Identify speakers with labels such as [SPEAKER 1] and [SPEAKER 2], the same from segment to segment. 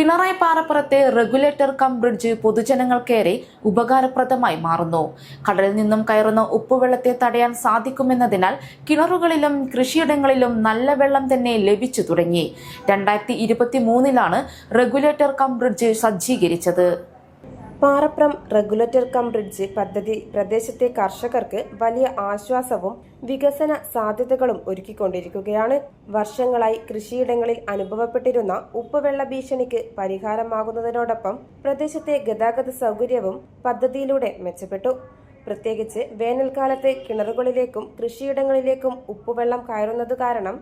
[SPEAKER 1] Pinarayi പാറപ്പുറത്തെ regulator cum bridge പൊതുജനങ്ങൾക്കേറെ ഉപകാരപ്രദമായി മാറുന്നു. കടലിൽ നിന്നും കയറുന്ന ഉപ്പുവെള്ളത്തെ തടയാൻ സാധിക്കുമെന്നതിനാൽ കിണറുകളിലും കൃഷിയിടങ്ങളിലും നല്ല വെള്ളം തന്നെ ലഭിച്ചു തുടങ്ങി. 2023 റെഗുലേറ്റർ കം ബ്രിഡ്ജ് സജ്ജീകരിച്ചത്.
[SPEAKER 2] പാറപ്പുറം റെഗുലേറ്റർ കം ബ്രിഡ്ജ് പദ്ധതി പ്രദേശത്തെ കർഷകർക്ക് വലിയ ആശ്വാസവും വികസന സാധ്യതകളും ഒരുക്കിക്കൊണ്ടിരിക്കുകയാണ്. വർഷങ്ങളായി കൃഷിയിടങ്ങളിൽ അനുഭവപ്പെട്ടിരുന്ന ഉപ്പുവെള്ള ഭീഷണിക്ക് പരിഹാരമാകുന്നതിനോടൊപ്പം പ്രദേശത്തെ ഗതാഗത സൗകര്യവും പദ്ധതിയിലൂടെ മെച്ചപ്പെട്ടു. പ്രത്യേകിച്ച് വേനൽക്കാലത്ത് കിണറുകളിലേക്കും കൃഷിയിടങ്ങളിലേക്കും ഉപ്പുവെള്ളം കയറുന്നത് കാരണം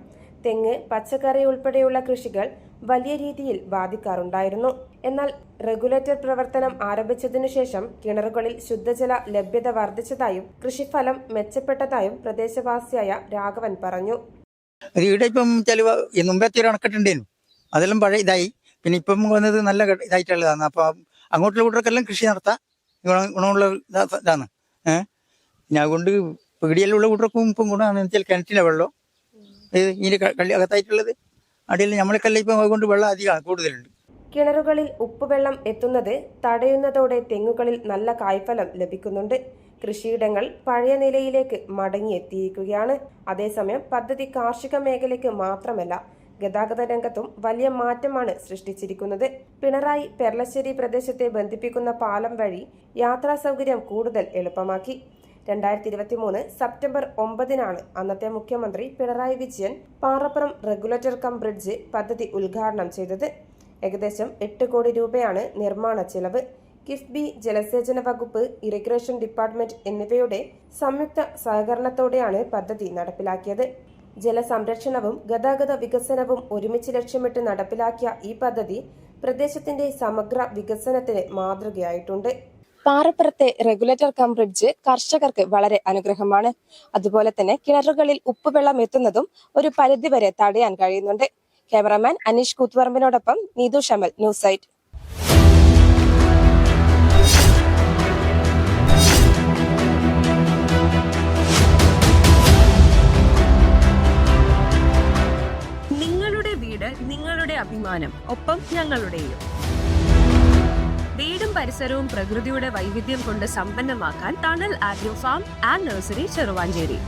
[SPEAKER 2] തെങ്ങ്, പച്ചക്കറി ഉൾപ്പെടെയുള്ള കൃഷികൾ വലിയ രീതിയിൽ ബാധിക്കാറുണ്ടായിരുന്നു. എന്നാൽ റെഗുലേറ്റർ പ്രവർത്തനം ആരംഭിച്ചതിനു ശേഷം കിണറുകളിൽ ശുദ്ധജല ലഭ്യത വർദ്ധിച്ചതായും കൃഷിഫലം മെച്ചപ്പെട്ടതായും പ്രദേശവാസിയായ രാഘവൻ പറഞ്ഞു.
[SPEAKER 3] ഇവിടെ ഇപ്പം ചിലവ് മുമ്പത്തെ ഒരു അണക്കെട്ടുണ്ടായിരുന്നു, അതെല്ലാം പഴയ ഇതായി. പിന്നെ ഇപ്പം വന്നത് നല്ല ഇതായിട്ടുള്ളതാണ്. അപ്പൊ അങ്ങോട്ടുള്ള കൂട്ടർക്കെല്ലാം കൃഷി നടത്താം, ഗുണമുള്ള ഇതാണ്. പിന്നെ അതുകൊണ്ട് പീടിയെല്ലാം കൂട്ടർക്കും ഇപ്പം ഗുണമാണെന്ന് വെച്ചാൽ കിണറ്റിലെ വെള്ളം ഇതിന്റെ കള്ളി അകത്തായിട്ടുള്ളത് അടിയിൽ നമ്മളെക്കെല്ലാം ഇപ്പം അതുകൊണ്ട് വെള്ളം അധികമാണ്, കൂടുതലുണ്ട്.
[SPEAKER 2] കിണറുകളിൽ ഉപ്പുവെള്ളം എത്തുന്നത് തടയുന്നതോടെ തെങ്ങുകളിൽ നല്ല കായ്ഫലം ലഭിക്കുന്നുണ്ട്. കൃഷിയിടങ്ങൾ പഴയ നിലയിലേക്ക് മടങ്ങിയെത്തിയിരിക്കുകയാണ്. അതേസമയം പദ്ധതി കാർഷിക മേഖലയ്ക്ക് മാത്രമല്ല, ഗതാഗത രംഗത്തും വലിയ മാറ്റമാണ് സൃഷ്ടിച്ചിരിക്കുന്നത്. പിണറായി പെർളശ്ശേരി പ്രദേശത്തെ ബന്ധിപ്പിക്കുന്ന പാലം വഴി യാത്രാ സൗകര്യം കൂടുതൽ എളുപ്പമാക്കി. 2023 സെപ്റ്റംബർ 9 അന്നത്തെ മുഖ്യമന്ത്രി പിണറായി വിജയൻ പാറപ്പുറം റെഗുലേറ്റർ കം ബ്രിഡ്ജ് പദ്ധതി ഉദ്ഘാടനം ചെയ്തത്. ഏകദേശം 8 കോടി രൂപയാണ് നിർമ്മാണ ചെലവ്. കിഫ്ബി, ജലസേചന വകുപ്പ്, ഇറിഗേഷൻ ഡിപ്പാർട്ട്മെന്റ് എന്നിവയുടെ സംയുക്ത സഹകരണത്തോടെയാണ് പദ്ധതി നടപ്പിലാക്കിയത്. ജലസംരക്ഷണവും ഗതാഗത വികസനവും ഒരുമിച്ച് ലക്ഷ്യമിട്ട് നടപ്പിലാക്കിയ ഈ പദ്ധതി പ്രദേശത്തിന്റെ സമഗ്ര വികസനത്തിന് മാതൃകയായിട്ടുണ്ട്. പാറപ്പുറത്തെ റെഗുലേറ്റർ കം ബ്രിഡ്ജ് കർഷകർക്ക് വളരെ അനുഗ്രഹമാണ്. അതുപോലെ തന്നെ കിണറുകളിൽ ഉപ്പുവെള്ളം എത്തുന്നതും ഒരു പരിധിവരെ തടയാൻ കഴിയുന്നുണ്ട്. ക്യാമറാമാൻ അനീഷ് കൂത്തുപറമ്പിനോടൊപ്പം നീതു ഷമൽ, ന്യൂസ് സൈറ്റ്.
[SPEAKER 4] നിങ്ങളുടെ വീട്, നിങ്ങളുടെ അഭിമാനം, ഒപ്പം ഞങ്ങളുടെയും. വീടും പരിസരവും പ്രകൃതിയുടെ വൈവിധ്യം കൊണ്ട് സമ്പന്നമാക്കാൻ tunnel agro farm and nursery Cheruvanchery.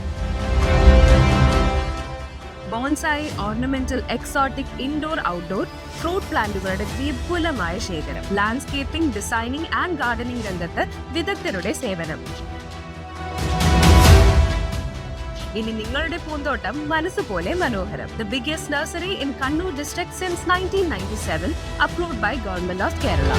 [SPEAKER 4] Bonsai, ornamental, exotic, indoor, outdoor fruit പ്ലാന്റുകളുടെ വിപുലമായ ശേഖരം. ലാൻഡ്സ്കേപ്പിംഗ്, ഡിസൈനിംഗ് ആൻഡ് ഗാർഡനിംഗ് രംഗത്ത് വിദഗ്ധരുടെ സേവനം. ഇനി നിങ്ങളുടെ പൂന്തോട്ടം മനസ്സുപോലെ മനോഹരം. The biggest nursery in Kannur district since 1997, approved by Government of Kerala.